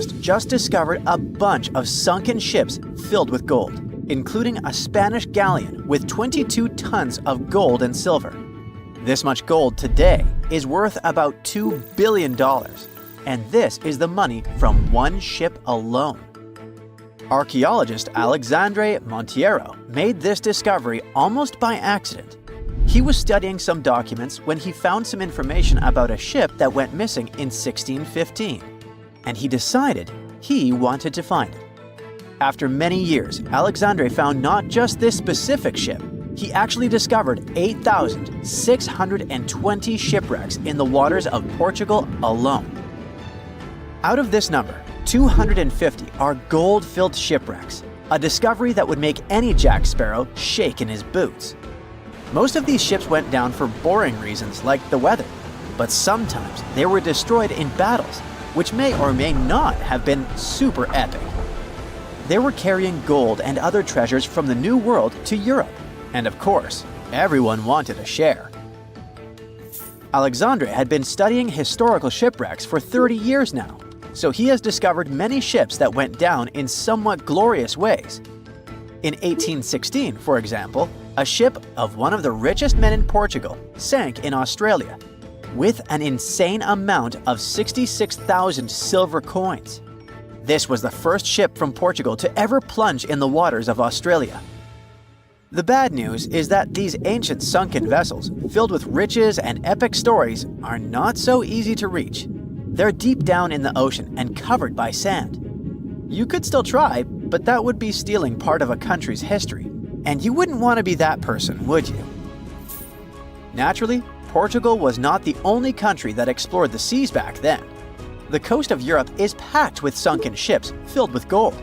archaeologists just discovered a bunch of sunken ships filled with gold, including a Spanish galleon with 22 tons of gold and silver. This much gold today is worth about $2 billion, and this is the money from one ship alone. Archaeologist Alexandre Monteiro made this discovery almost by accident. He was studying some documents when he found some information about a ship that went missing in 1615, and he decided he wanted to find it. After many years, Alexandre found not just this specific ship, he actually discovered 8,620 shipwrecks in the waters of Portugal alone. Out of this number, 250 are gold-filled shipwrecks, a discovery that would make any Jack Sparrow shake in his boots. Most of these ships went down for boring reasons like the weather, but sometimes they were destroyed in battles, which may or may not have been super epic. They were carrying gold and other treasures from the New World to Europe, and of course, everyone wanted a share. Alexandre had been studying historical shipwrecks for 30 years now, so he has discovered many ships that went down in somewhat glorious ways. In 1816, for example, a ship of one of the richest men in Portugal sank in Australia, with an insane amount of 66,000 silver coins. This was the first ship from Portugal to ever plunge in the waters of Australia. The bad news is that these ancient sunken vessels, filled with riches and epic stories, are not so easy to reach. They're deep down in the ocean and covered by sand. You could still try, but that would be stealing part of a country's history, and you wouldn't want to be that person, would you? Naturally, Portugal was not the only country that explored the seas back then. The coast of Europe is packed with sunken ships filled with gold.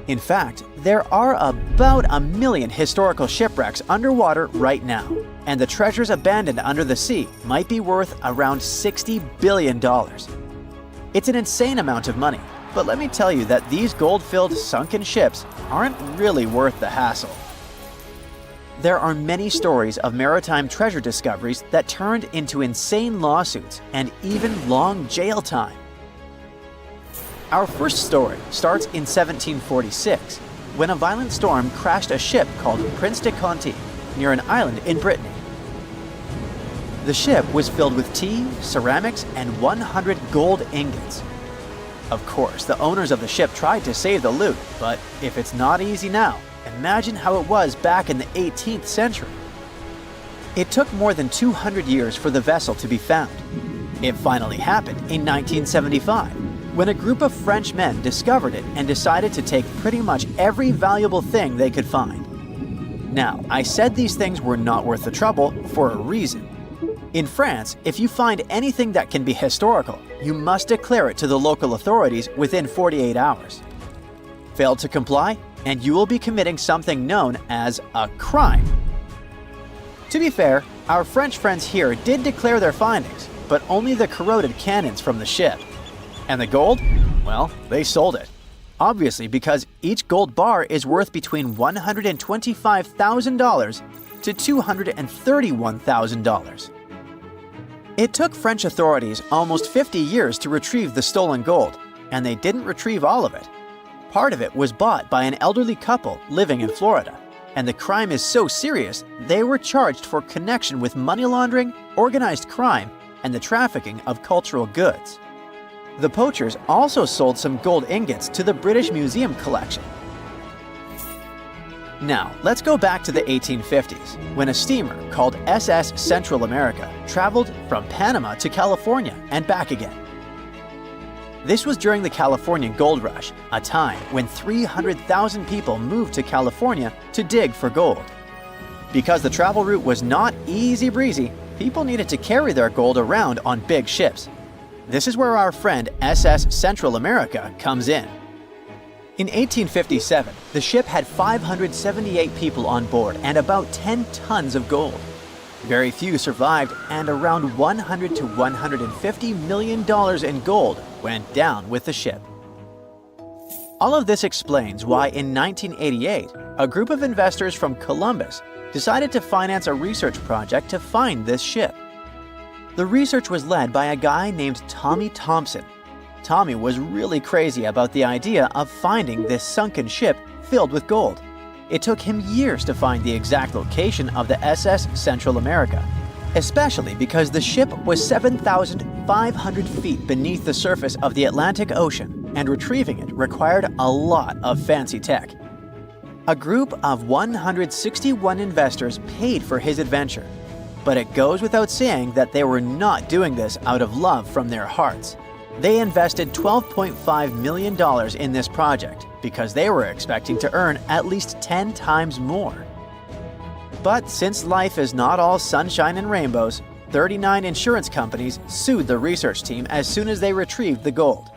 In fact, there are about 1 million historical shipwrecks underwater right now, and the treasures abandoned under the sea might be worth around $60 billion. It's an insane amount of money, but let me tell you that these gold-filled sunken ships aren't really worth the hassle. There are many stories of maritime treasure discoveries that turned into insane lawsuits and even long jail time. Our first story starts in 1746, when a violent storm crashed a ship called Prince de Conti near an island in Brittany. The ship was filled with tea, ceramics, and 100 gold ingots. Of course, the owners of the ship tried to save the loot, but if it's not easy now, imagine how it was back in the 18th century. It took more than 200 years for the vessel to be found. It finally happened in 1975, when a group of French men discovered it and decided to take pretty much every valuable thing they could find. Now, I said these things were not worth the trouble for a reason. In France, if you find anything that can be historical, you must declare it to the local authorities within 48 hours. Fail to comply, and you will be committing something known as a crime. To be fair, our French friends here did declare their findings, but only the corroded cannons from the ship. And the gold? Well, they sold it. Obviously, because each gold bar is worth between $125,000 to $231,000. It took French authorities almost 50 years to retrieve the stolen gold, and they didn't retrieve all of it. Part of it was bought by an elderly couple living in Florida, and the crime is so serious they were charged for connection with money laundering, organized crime, and the trafficking of cultural goods. The poachers also sold some gold ingots to the British Museum collection. Now, let's go back to the 1850s, when a steamer called USS Central America traveled from Panama to California and back again. This was during the California Gold Rush, a time when 300,000 people moved to California to dig for gold. Because the travel route was not easy breezy, people needed to carry their gold around on big ships. This is where our friend SS Central America comes in. In 1857, the ship had 578 people on board and about 10 tons of gold. Very few survived, and around $100 to $150 million in gold went down with the ship. All of this explains why in 1988, a group of investors from Columbus decided to finance a research project to find this ship. The research was led by a guy named Tommy Thompson. Tommy was really crazy about the idea of finding this sunken ship filled with gold. It took him years to find the exact location of the SS Central America, especially because the ship was 7,500 feet beneath the surface of the Atlantic Ocean, and retrieving it required a lot of fancy tech. A group of 161 investors paid for his adventure, but it goes without saying that they were not doing this out of love from their hearts. They invested $12.5 million in this project because they were expecting to earn at least 10 times more. But since life is not all sunshine and rainbows, 39 insurance companies sued the research team as soon as they retrieved the gold.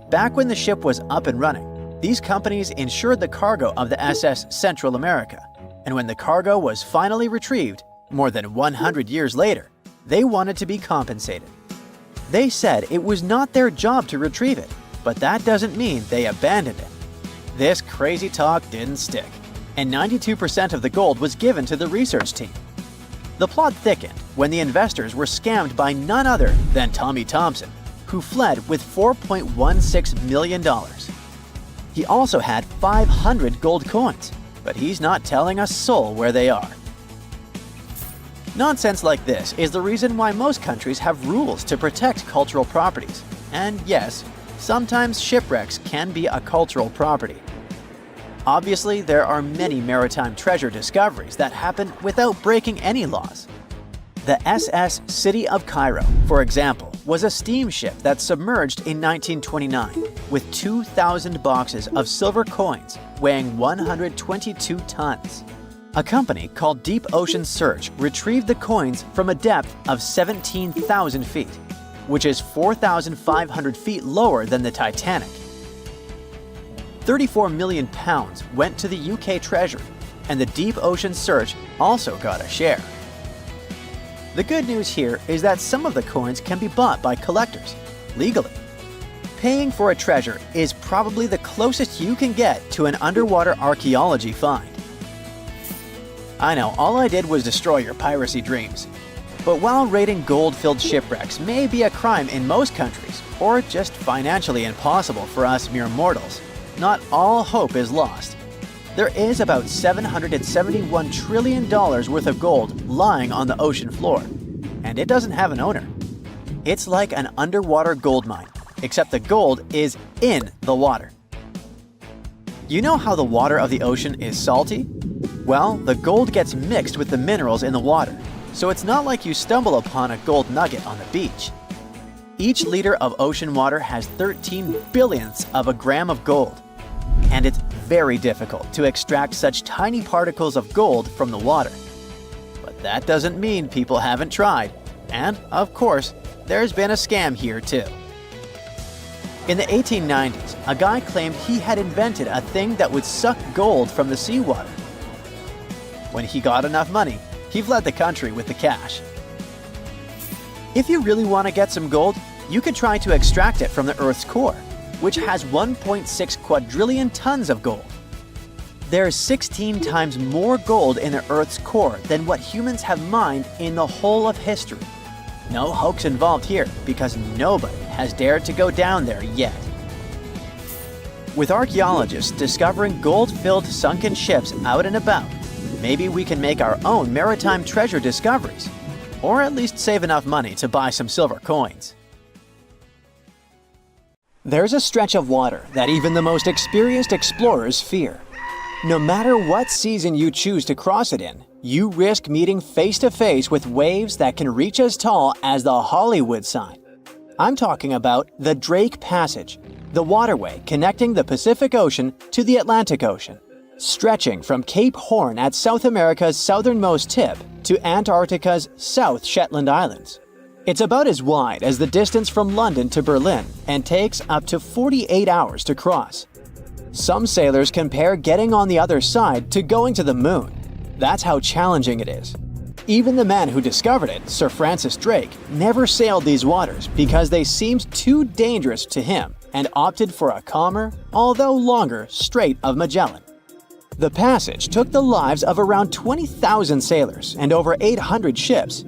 Back when the ship was up and running, these companies insured the cargo of the SS Central America, and when the cargo was finally retrieved, more than 100 years later, they wanted to be compensated. They said it was not their job to retrieve it, but that doesn't mean they abandoned it. This crazy talk didn't stick, and 92% of the gold was given to the research team. The plot thickened when the investors were scammed by none other than Tommy Thompson, who fled with $4.16 million. He also had 500 gold coins, but he's not telling a soul where they are. Nonsense like this is the reason why most countries have rules to protect cultural properties. And yes, sometimes shipwrecks can be a cultural property. Obviously, there are many maritime treasure discoveries that happen without breaking any laws. The SS City of Cairo, for example, was a steamship that submerged in 1929 with 2,000 boxes of silver coins weighing 122 tons. A company called Deep Ocean Search retrieved the coins from a depth of 17,000 feet, which is 4,500 feet lower than the Titanic. 34 million pounds went to the UK Treasury, and the Deep Ocean Search also got a share. The good news here is that some of the coins can be bought by collectors, legally. Paying for a treasure is probably the closest you can get to an underwater archaeology find. I know, all I did was destroy your piracy dreams. But while raiding gold-filled shipwrecks may be a crime in most countries, or just financially impossible for us mere mortals, not all hope is lost. There is about $771 trillion worth of gold lying on the ocean floor, and it doesn't have an owner. It's like an underwater gold mine, except the gold is in the water. You know how the water of the ocean is salty? Well, the gold gets mixed with the minerals in the water, so it's not like you stumble upon a gold nugget on the beach. Each liter of ocean water has 13 billionths of a gram of gold, and it's very difficult to extract such tiny particles of gold from the water. But that doesn't mean people haven't tried, and of course, there's been a scam here too. In the 1890s, a guy claimed he had invented a thing that would suck gold from the seawater. When he got enough money, he fled the country with the cash. If you really want to get some gold, you could try to extract it from the Earth's core, which has 1.6 quadrillion tons of gold. There's 16 times more gold in the Earth's core than what humans have mined in the whole of history. No hoax involved here, because nobody has dared to go down there yet. With archaeologists discovering gold-filled sunken ships out and about, maybe we can make our own maritime treasure discoveries, or at least save enough money to buy some silver coins. There's a stretch of water that even the most experienced explorers fear. No matter what season you choose to cross it in, you risk meeting face-to-face with waves that can reach as tall as the Hollywood sign. I'm talking about the Drake Passage, the waterway connecting the Pacific Ocean to the Atlantic Ocean, stretching from Cape Horn at South America's southernmost tip to Antarctica's South Shetland Islands. It's about as wide as the distance from London to Berlin and takes up to 48 hours to cross. Some sailors compare getting on the other side to going to the moon. That's how challenging it is. Even the man who discovered it, Sir Francis Drake, never sailed these waters because they seemed too dangerous to him and opted for a calmer, although longer, Strait of Magellan. The passage took the lives of around 20,000 sailors and over 800 ships.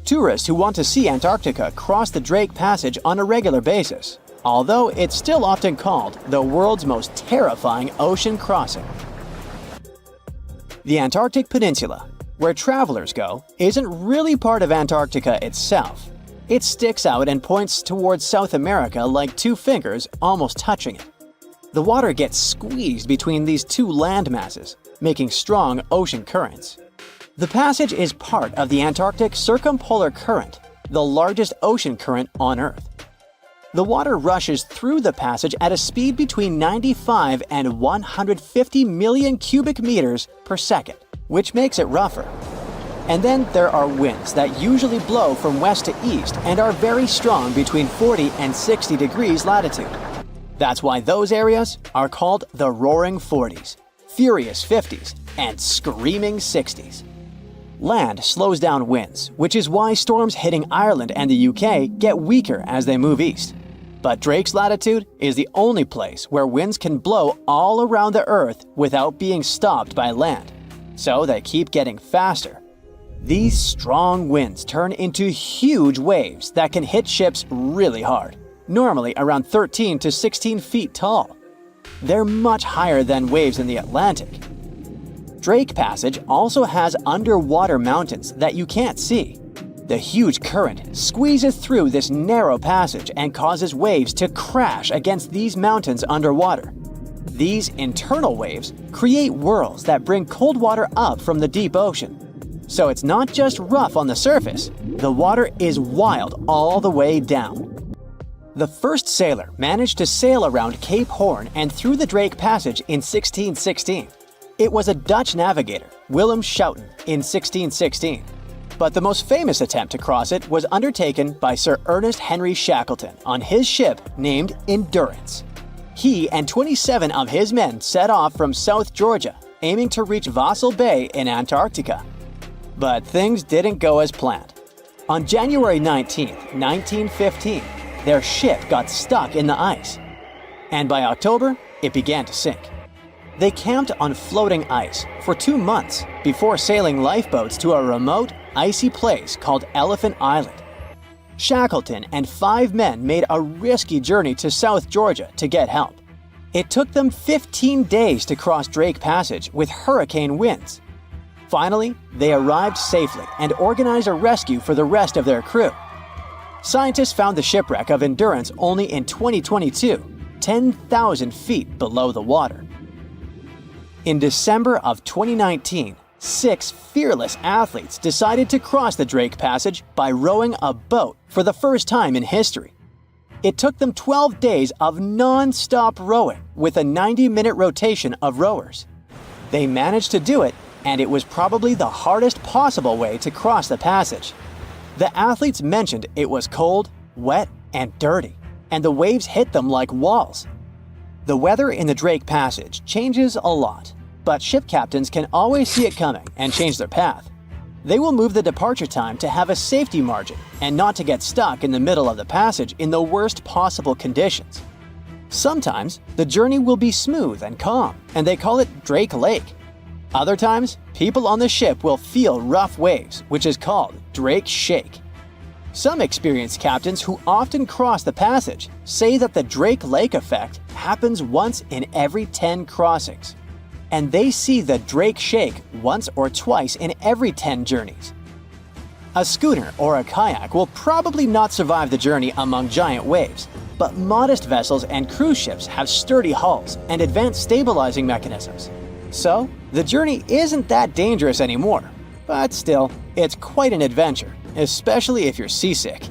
Tourists who want to see Antarctica cross the Drake Passage on a regular basis, although it's still often called the world's most terrifying ocean crossing. The Antarctic Peninsula, where travelers go, isn't really part of Antarctica itself. It sticks out and points towards South America like two fingers almost touching it. The water gets squeezed between these two land masses, making strong ocean currents. The passage is part of the Antarctic Circumpolar Current, the largest ocean current on Earth. The water rushes through the passage at a speed between 95 and 150 million cubic meters per second, which makes it rougher. And then there are winds that usually blow from west to east and are very strong between 40 and 60 degrees latitude. That's why those areas are called the Roaring Forties, Furious 50s, and Screaming 60s. Land slows down winds, which is why storms hitting Ireland and the UK get weaker as they move east. But Drake's latitude is the only place where winds can blow all around the Earth without being stopped by land, so they keep getting faster. These strong winds turn into huge waves that can hit ships really hard, normally around 13 to 16 feet tall. They're much higher than waves in the Atlantic. Drake Passage also has underwater mountains that you can't see. The huge current squeezes through this narrow passage and causes waves to crash against these mountains underwater. These internal waves create whirls that bring cold water up from the deep ocean. So it's not just rough on the surface, the water is wild all the way down. The first sailor managed to sail around Cape Horn and through the Drake Passage in 1616. It was a Dutch navigator, Willem Schouten, in 1616. But the most famous attempt to cross it was undertaken by Sir Ernest Henry Shackleton on his ship named Endurance. He and 27 of his men set off from South Georgia, aiming to reach Vassal Bay in Antarctica. But things didn't go as planned. On January 19, 1915, their ship got stuck in the ice. And by October, it began to sink. They camped on floating ice for 2 months before sailing lifeboats to a remote, icy place called Elephant Island. Shackleton and 5 men made a risky journey to South Georgia to get help. It took them 15 days to cross Drake Passage with hurricane winds. Finally, they arrived safely and organized a rescue for the rest of their crew. Scientists found the shipwreck of Endurance only in 2022, 10,000 feet below the water. In December of 2019, 6 fearless athletes decided to cross the Drake Passage by rowing a boat for the first time in history. It took them 12 days of non-stop rowing with a 90-minute rotation of rowers. They managed to do it, and it was probably the hardest possible way to cross the passage. The athletes mentioned it was cold, wet, and dirty, and the waves hit them like walls. The weather in the Drake Passage changes a lot, but ship captains can always see it coming and change their path. They will move the departure time to have a safety margin and not to get stuck in the middle of the passage in the worst possible conditions. Sometimes, the journey will be smooth and calm, and they call it Drake Lake. Other times, people on the ship will feel rough waves, which is called Drake Shake. Some experienced captains who often cross the passage say that the Drake Lake effect happens once in every 10 crossings. And they see the Drake Shake once or twice in every 10 journeys. A schooner or a kayak will probably not survive the journey among giant waves, but modest vessels and cruise ships have sturdy hulls and advanced stabilizing mechanisms. So, the journey isn't that dangerous anymore, but still, it's quite an adventure, especially if you're seasick.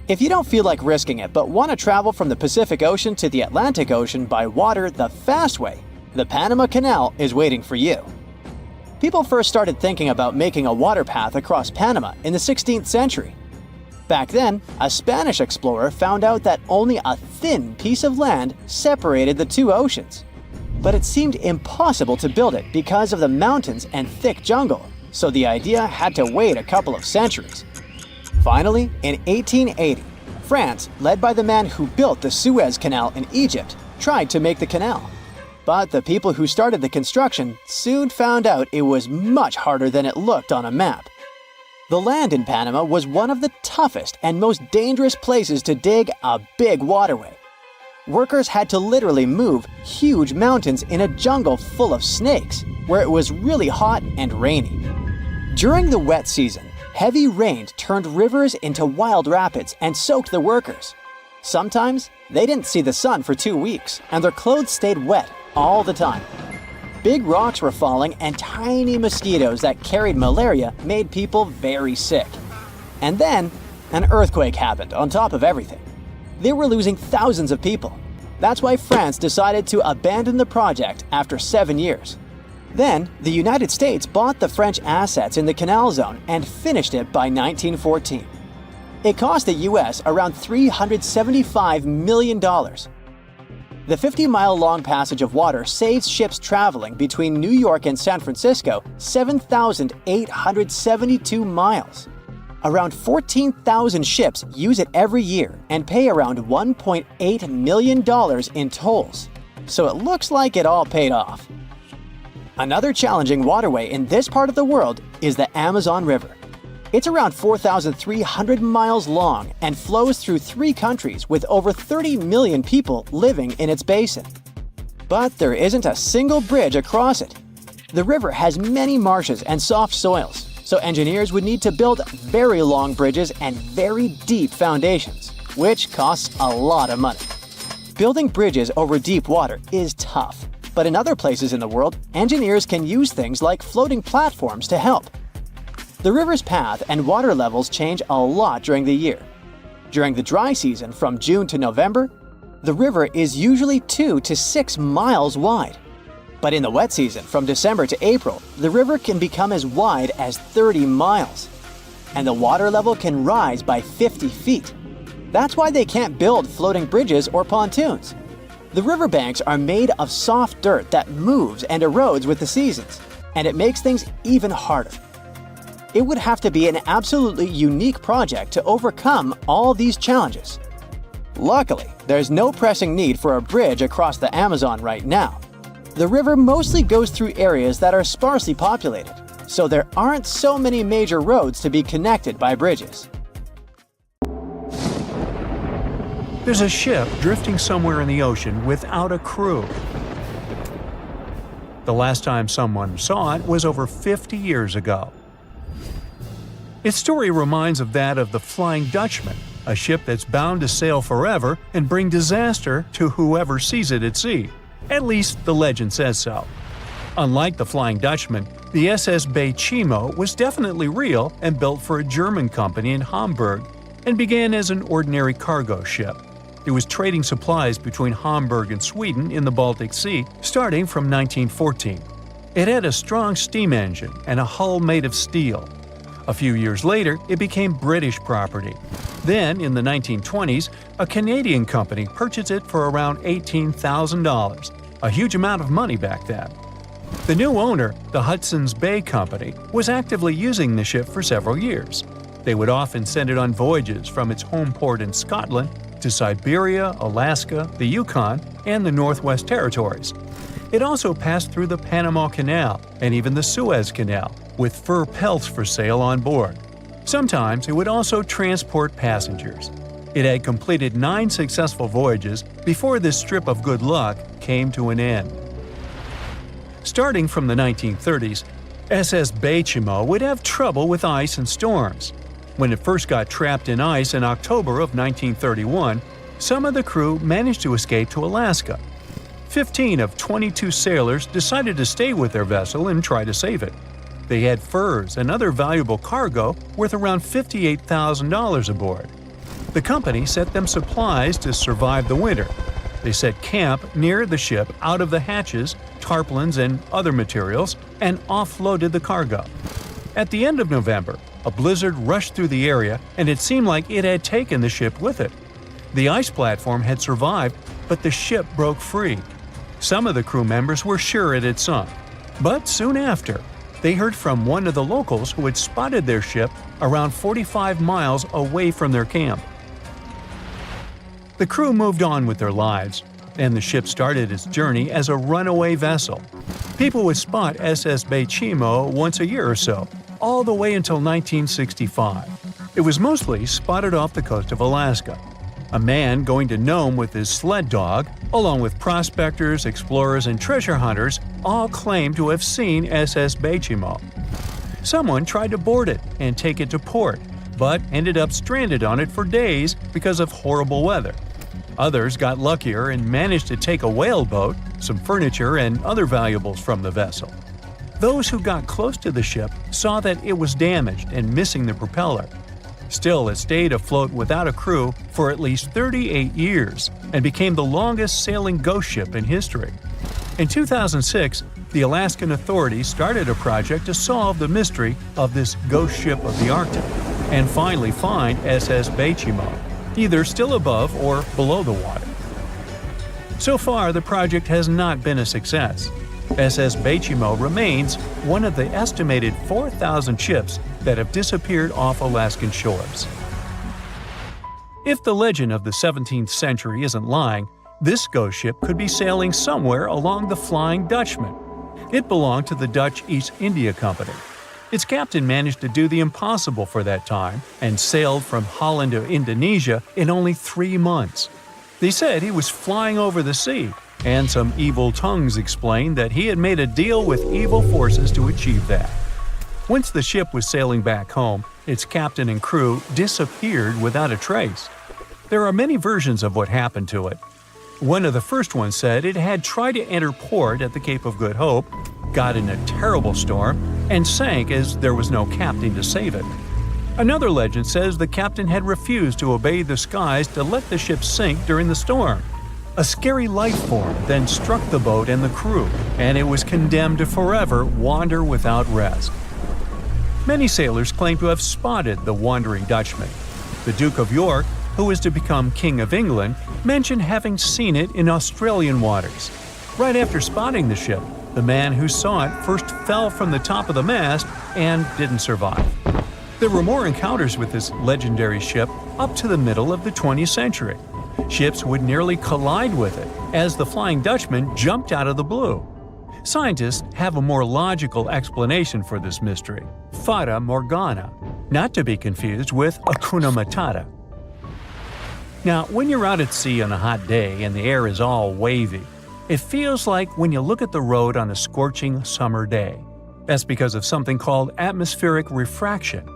If you don't feel like risking it but want to travel from the Pacific Ocean to the Atlantic Ocean by water the fast way, the Panama Canal is waiting for you. People first started thinking about making a water path across Panama in the 16th century. Back then, a Spanish explorer found out that only a thin piece of land separated the two oceans. But it seemed impossible to build it because of the mountains and thick jungle, so the idea had to wait a couple of centuries. Finally, in 1880, France, led by the man who built the Suez Canal in Egypt, tried to make the canal. But the people who started the construction soon found out it was much harder than it looked on a map. The land in Panama was one of the toughest and most dangerous places to dig a big waterway, Workers had to literally move huge mountains in a jungle full of snakes, where it was really hot and rainy. During the wet season, heavy rain turned rivers into wild rapids and soaked the workers. Sometimes, they didn't see the sun for 2 weeks, and their clothes stayed wet all the time. Big rocks were falling, and tiny mosquitoes that carried malaria made people very sick. And then, an earthquake happened on top of everything. They were losing thousands of people. That's why France decided to abandon the project after 7 years. Then, the United States bought the French assets in the Canal Zone and finished it by 1914. It cost the U.S. around $375 million. The 50-mile-long passage of water saves ships traveling between New York and San Francisco 7,872 miles. Around 14,000 ships use it every year and pay around $1.8 million in tolls. So it looks like it all paid off. Another challenging waterway in this part of the world is the Amazon River. It's around 4,300 miles long and flows through 3 countries with over 30 million people living in its basin. But there isn't a single bridge across it. The river has many marshes and soft soils, so engineers would need to build very long bridges and very deep foundations, which costs a lot of money. Building bridges over deep water is tough, but in other places in the world, engineers can use things like floating platforms to help. The river's path and water levels change a lot during the year. During the dry season from June to November, the river is usually 2 to 6 miles wide. But in the wet season from December to April, the river can become as wide as 30 miles. And the water level can rise by 50 feet. That's why they can't build floating bridges or pontoons. The riverbanks are made of soft dirt that moves and erodes with the seasons, and it makes things even harder. It would have to be an absolutely unique project to overcome all these challenges. Luckily, there's no pressing need for a bridge across the Amazon right now. The river mostly goes through areas that are sparsely populated, so there aren't so many major roads to be connected by bridges. There's a ship drifting somewhere in the ocean without a crew. The last time someone saw it was over 50 years ago. Its story reminds of that of the Flying Dutchman, a ship that's bound to sail forever and bring disaster to whoever sees it at sea. At least the legend says so. Unlike the Flying Dutchman, the SS Bay Chimo was definitely real and built for a German company in Hamburg and began as an ordinary cargo ship. It was trading supplies between Hamburg and Sweden in the Baltic Sea starting from 1914. It had a strong steam engine and a hull made of steel. A few years later, it became British property. Then, in the 1920s, a Canadian company purchased it for around $18,000, a huge amount of money back then. The new owner, the Hudson's Bay Company, was actively using the ship for several years. They would often send it on voyages from its home port in Scotland to Siberia, Alaska, the Yukon, and the Northwest Territories. It also passed through the Panama Canal and even the Suez Canal, with fur pelts for sale on board. Sometimes it would also transport passengers. It had completed 9 successful voyages before this strip of good luck came to an end. Starting from the 1930s, SS Bay Chimo would have trouble with ice and storms. When it first got trapped in ice in October of 1931, some of the crew managed to escape to Alaska. 15 of 22 sailors decided to stay with their vessel and try to save it. They had furs and other valuable cargo worth around $58,000 aboard. The company sent them supplies to survive the winter. They set camp near the ship out of the hatches, tarpaulins, and other materials, and offloaded the cargo. At the end of November, a blizzard rushed through the area, and it seemed like it had taken the ship with it. The ice platform had survived, but the ship broke free. Some of the crew members were sure it had sunk. But soon after, they heard from one of the locals who had spotted their ship around 45 miles away from their camp. The crew moved on with their lives, and the ship started its journey as a runaway vessel. People would spot SS Bay Chimo once a year or so, all the way until 1965. It was mostly spotted off the coast of Alaska. A man going to Nome with his sled dog, along with prospectors, explorers, and treasure hunters, all claim to have seen SS Bechimo. Someone tried to board it and take it to port, but ended up stranded on it for days because of horrible weather. Others got luckier and managed to take a whaleboat, some furniture, and other valuables from the vessel. Those who got close to the ship saw that it was damaged and missing the propeller. Still, it stayed afloat without a crew for at least 38 years and became the longest sailing ghost ship in history. In 2006, the Alaskan authorities started a project to solve the mystery of this ghost ship of the Arctic and finally find SS Bechimo, either still above or below the water. So far, the project has not been a success. SS Bechimo remains one of the estimated 4,000 ships that have disappeared off Alaskan shores. If the legend of the 17th century isn't lying, this ghost ship could be sailing somewhere along the Flying Dutchman. It belonged to the Dutch East India Company. Its captain managed to do the impossible for that time and sailed from Holland to Indonesia in only 3 months. They said he was flying over the sea, and some evil tongues explained that he had made a deal with evil forces to achieve that. Once the ship was sailing back home, its captain and crew disappeared without a trace. There are many versions of what happened to it. One of the first ones said it had tried to enter port at the Cape of Good Hope, got in a terrible storm, and sank as there was no captain to save it. Another legend says the captain had refused to obey the skies to let the ship sink during the storm. A scary life form then struck the boat and the crew, and it was condemned to forever wander without rest. Many sailors claim to have spotted the Wandering Dutchman. The Duke of York, who was to become King of England, mentioned having seen it in Australian waters. Right after spotting the ship, the man who saw it first fell from the top of the mast and didn't survive. There were more encounters with this legendary ship up to the middle of the 20th century. Ships would nearly collide with it as the Flying Dutchman jumped out of the blue. Scientists have a more logical explanation for this mystery: Fata Morgana, not to be confused with Hakuna Matata. Now, when you're out at sea on a hot day and the air is all wavy, it feels like when you look at the road on a scorching summer day. That's because of something called atmospheric refraction.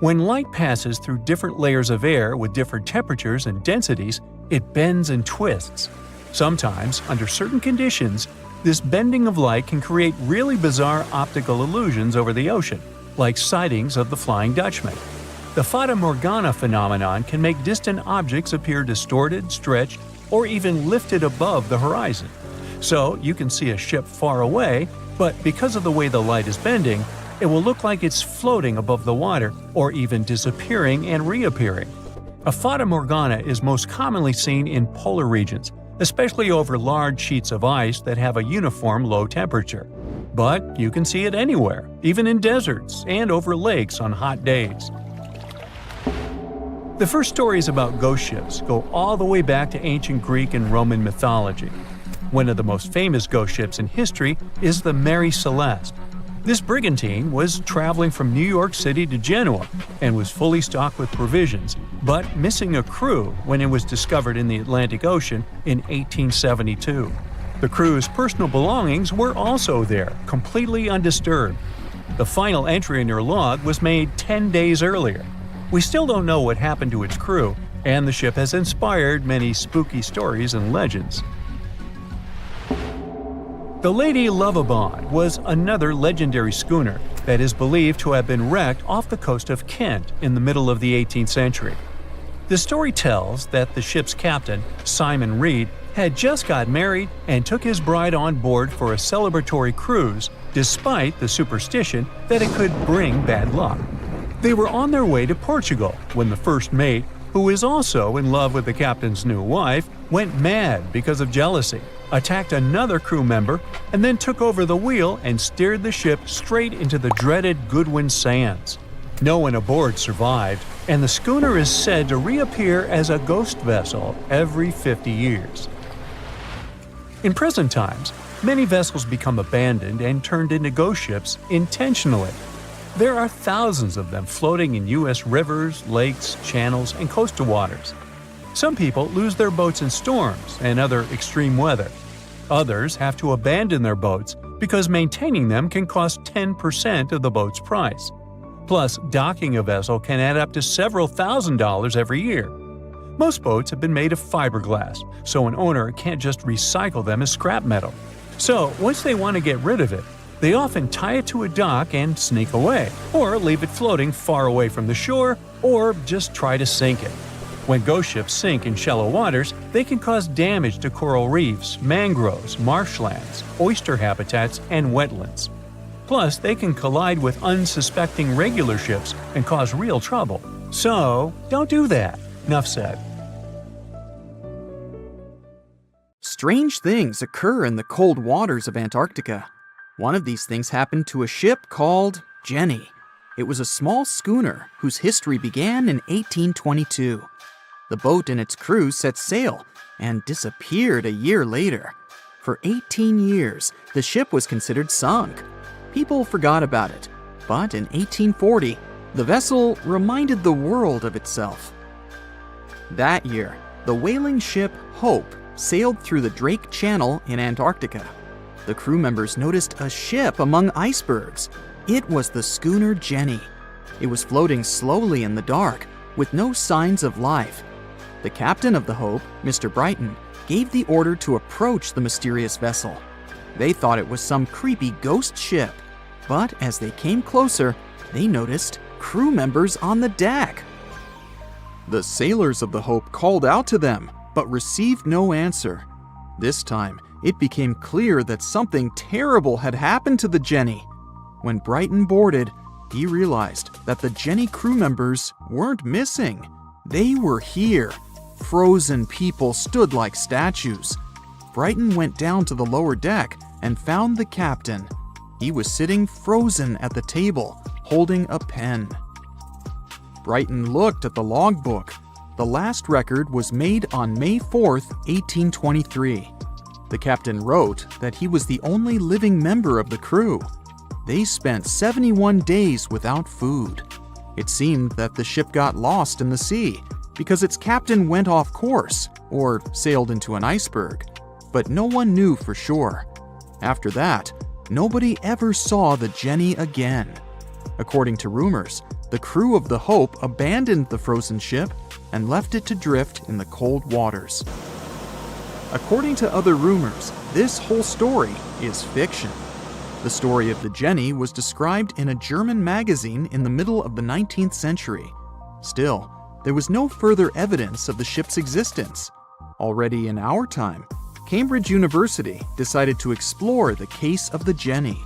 When light passes through different layers of air with different temperatures and densities, it bends and twists. Sometimes, under certain conditions, this bending of light can create really bizarre optical illusions over the ocean, like sightings of the Flying Dutchman. The Fata Morgana phenomenon can make distant objects appear distorted, stretched, or even lifted above the horizon. So you can see a ship far away, but because of the way the light is bending, it will look like it's floating above the water or even disappearing and reappearing. A Fata Morgana is most commonly seen in polar regions, especially over large sheets of ice that have a uniform low temperature. But you can see it anywhere, even in deserts and over lakes on hot days. The first stories about ghost ships go all the way back to ancient Greek and Roman mythology. One of the most famous ghost ships in history is the Mary Celeste. This brigantine was traveling from New York City to Genoa and was fully stocked with provisions, but missing a crew when it was discovered in the Atlantic Ocean in 1872. The crew's personal belongings were also there, completely undisturbed. The final entry in their log was made 10 days earlier. We still don't know what happened to its crew, and the ship has inspired many spooky stories and legends. The Lady Lovibond was another legendary schooner that is believed to have been wrecked off the coast of Kent in the middle of the 18th century. The story tells that the ship's captain, Simon Reed, had just got married and took his bride on board for a celebratory cruise, despite the superstition that it could bring bad luck. They were on their way to Portugal when the first mate, who is also in love with the captain's new wife, went mad because of jealousy, attacked another crew member, and then took over the wheel and steered the ship straight into the dreaded Goodwin Sands. No one aboard survived, and the schooner is said to reappear as a ghost vessel every 50 years. In present times, many vessels become abandoned and turned into ghost ships intentionally. There are thousands of them floating in U.S. rivers, lakes, channels, and coastal waters. Some people lose their boats in storms and other extreme weather. Others have to abandon their boats because maintaining them can cost 10% of the boat's price. Plus, docking a vessel can add up to several $1,000s every year. Most boats have been made of fiberglass, so an owner can't just recycle them as scrap metal. So, once they want to get rid of it, they often tie it to a dock and sneak away, or leave it floating far away from the shore, or just try to sink it. When ghost ships sink in shallow waters, they can cause damage to coral reefs, mangroves, marshlands, oyster habitats, and wetlands. Plus, they can collide with unsuspecting regular ships and cause real trouble. So, don't do that. Enough said. Strange things occur in the cold waters of Antarctica. One of these things happened to a ship called Jenny. It was a small schooner whose history began in 1822. The boat and its crew set sail and disappeared a year later. For 18 years, the ship was considered sunk. People forgot about it, but in 1840, the vessel reminded the world of itself. That year, the whaling ship Hope sailed through the Drake Channel in Antarctica. The crew members noticed a ship among icebergs. It was the schooner Jenny. It was floating slowly in the dark, with no signs of life. The captain of the Hope, Mr. Brighton, gave the order to approach the mysterious vessel. They thought it was some creepy ghost ship, but as they came closer, they noticed crew members on the deck. The sailors of the Hope called out to them, but received no answer. This time, it became clear that something terrible had happened to the Jenny. When Brighton boarded, he realized that the Jenny crew members weren't missing. They were here. Frozen people stood like statues. Brighton went down to the lower deck and found the captain. He was sitting frozen at the table, holding a pen. Brighton looked at the logbook. The last record was made on May 4th, 1823. The captain wrote that he was the only living member of the crew. They spent 71 days without food. It seemed that the ship got lost in the sea because its captain went off course or sailed into an iceberg, but no one knew for sure. After that, nobody ever saw the Jenny again. According to rumors, the crew of the Hope abandoned the frozen ship and left it to drift in the cold waters. According to other rumors, this whole story is fiction. The story of the Jenny was described in a German magazine in the middle of the 19th century. Still, there was no further evidence of the ship's existence. Already in our time, Cambridge University decided to explore the case of the Jenny.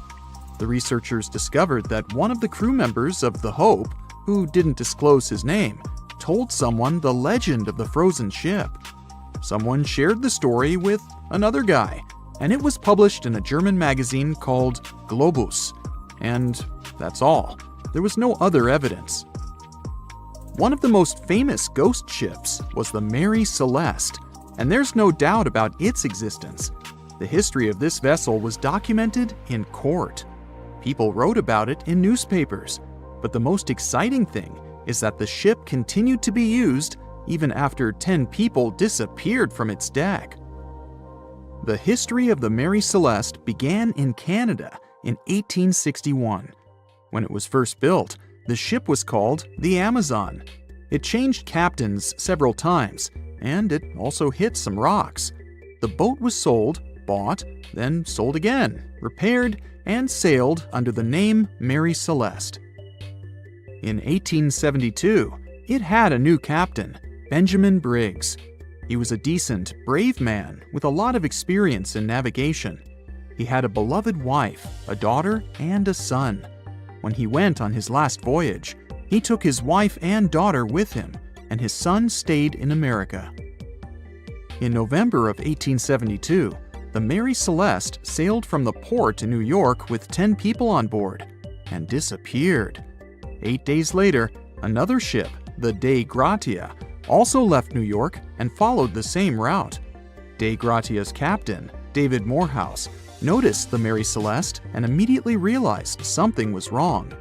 The researchers discovered that one of the crew members of the Hope, who didn't disclose his name, told someone the legend of the frozen ship. Someone shared the story with another guy, and it was published in a German magazine called Globus. And that's all. There was no other evidence. One of the most famous ghost ships was the Mary Celeste, and there's no doubt about its existence. The history of this vessel was documented in court. People wrote about it in newspapers, but the most exciting thing is that the ship continued to be used even after 10 people disappeared from its deck. The history of the Mary Celeste began in Canada in 1861. When it was first built, the ship was called the Amazon. It changed captains several times, and it also hit some rocks. The boat was sold, bought, then sold again, repaired, and sailed under the name Mary Celeste. In 1872, it had a new captain, Benjamin Briggs. He was a decent, brave man with a lot of experience in navigation. He had a beloved wife, a daughter, and a son. When he went on his last voyage, he took his wife and daughter with him, and his son stayed in America. In November of 1872, the Mary Celeste sailed from the port to New York with 10 people on board and disappeared. 8 days later, another ship, the Dei Gratia, also left New York and followed the same route. Dei Gratia's captain, David Morehouse, noticed the Mary Celeste and immediately realized something was wrong.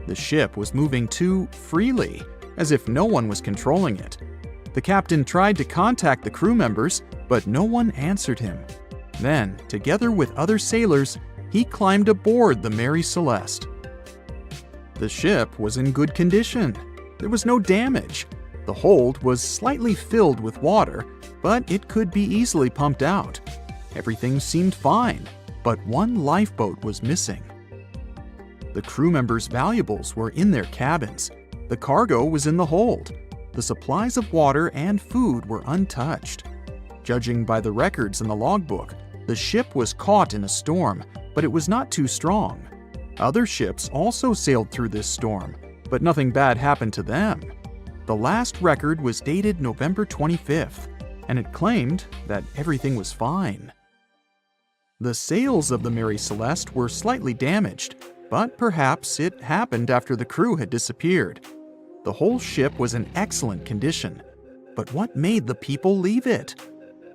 The ship was moving too freely, as if no one was controlling it. The captain tried to contact the crew members, but no one answered him. Then, together with other sailors, he climbed aboard the Mary Celeste. The ship was in good condition. There was no damage. The hold was slightly filled with water, but it could be easily pumped out. Everything seemed fine, but one lifeboat was missing. The crew members' valuables were in their cabins. The cargo was in the hold. The supplies of water and food were untouched. Judging by the records in the logbook, the ship was caught in a storm, but it was not too strong. Other ships also sailed through this storm, but nothing bad happened to them. The last record was dated November 25th, and it claimed that everything was fine. The sails of the Mary Celeste were slightly damaged, but perhaps it happened after the crew had disappeared. The whole ship was in excellent condition, but what made the people leave it?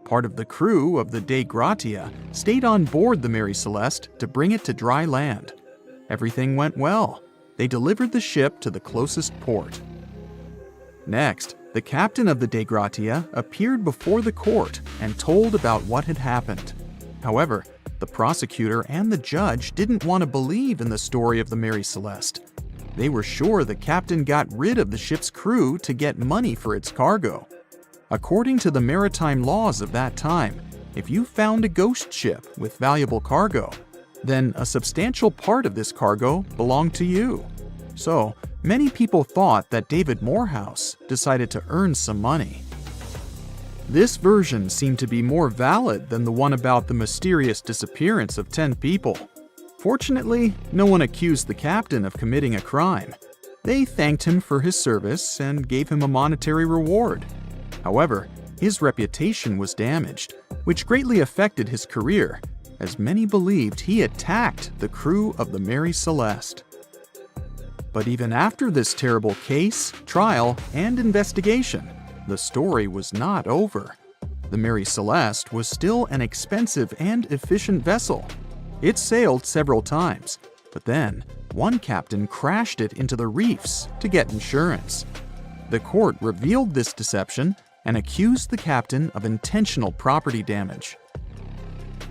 Part of the crew of the Dei Gratia stayed on board the Mary Celeste to bring it to dry land. Everything went well. They delivered the ship to the closest port. Next, the captain of the Dei Gratia appeared before the court and told about what had happened. However, the prosecutor and the judge didn't want to believe in the story of the Mary Celeste. They were sure the captain got rid of the ship's crew to get money for its cargo. According to the maritime laws of that time, if you found a ghost ship with valuable cargo, then a substantial part of this cargo belonged to you. So, many people thought that David Morehouse decided to earn some money. This version seemed to be more valid than the one about the mysterious disappearance of 10 people. Fortunately, no one accused the captain of committing a crime. They thanked him for his service and gave him a monetary reward. However, his reputation was damaged, which greatly affected his career, as many believed he attacked the crew of the Mary Celeste. But even after this terrible case, trial, and investigation, the story was not over. The Mary Celeste was still an expensive and efficient vessel. It sailed several times, but then one captain crashed it into the reefs to get insurance. The court revealed this deception and accused the captain of intentional property damage.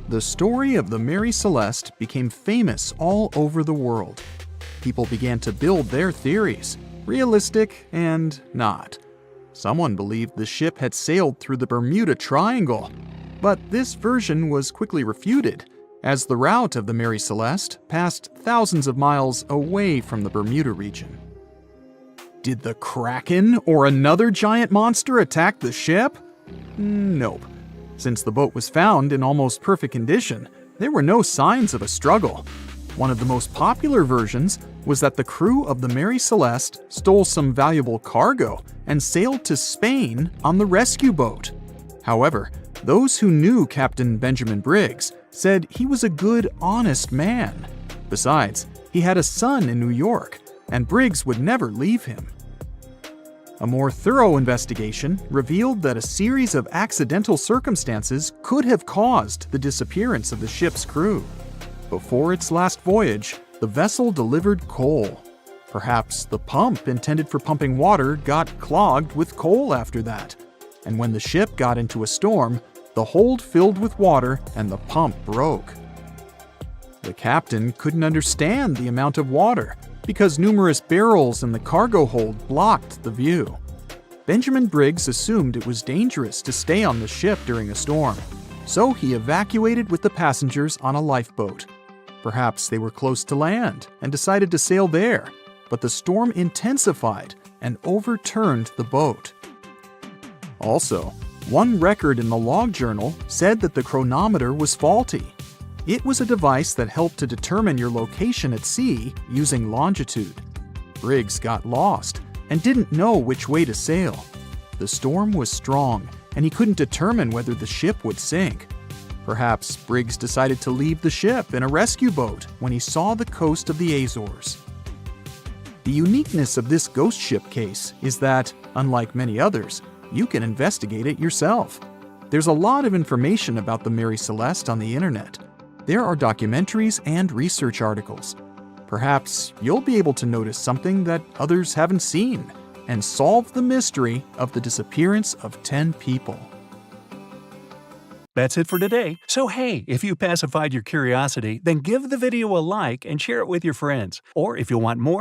The story of the Mary Celeste became famous all over the world. People began to build their theories, realistic and not. Someone believed the ship had sailed through the Bermuda Triangle, but this version was quickly refuted, as the route of the Mary Celeste passed thousands of miles away from the Bermuda region. Did the Kraken or another giant monster attack the ship? Nope. Since the boat was found in almost perfect condition, there were no signs of a struggle. One of the most popular versions was that the crew of the Mary Celeste stole some valuable cargo and sailed to Spain on the rescue boat. However, those who knew Captain Benjamin Briggs said he was a good, honest man. Besides, he had a son in New York, and Briggs would never leave him. A more thorough investigation revealed that a series of accidental circumstances could have caused the disappearance of the ship's crew. Before its last voyage, the vessel delivered coal. Perhaps the pump intended for pumping water got clogged with coal after that. And when the ship got into a storm, the hold filled with water and the pump broke. The captain couldn't understand the amount of water because numerous barrels in the cargo hold blocked the view. Benjamin Briggs assumed it was dangerous to stay on the ship during a storm, so he evacuated with the passengers on a lifeboat. Perhaps they were close to land and decided to sail there, but the storm intensified and overturned the boat. Also, one record in the log journal said that the chronometer was faulty. It was a device that helped to determine your location at sea using longitude. Briggs got lost and didn't know which way to sail. The storm was strong, and he couldn't determine whether the ship would sink. Perhaps Briggs decided to leave the ship in a rescue boat when he saw the coast of the Azores. The uniqueness of this ghost ship case is that, unlike many others, you can investigate it yourself. There's a lot of information about the Mary Celeste on the internet. There are documentaries and research articles. Perhaps you'll be able to notice something that others haven't seen, and solve the mystery of the disappearance of 10 people. That's it for today. So hey, if you pacified your curiosity, then give the video a like and share it with your friends. Or if you want more,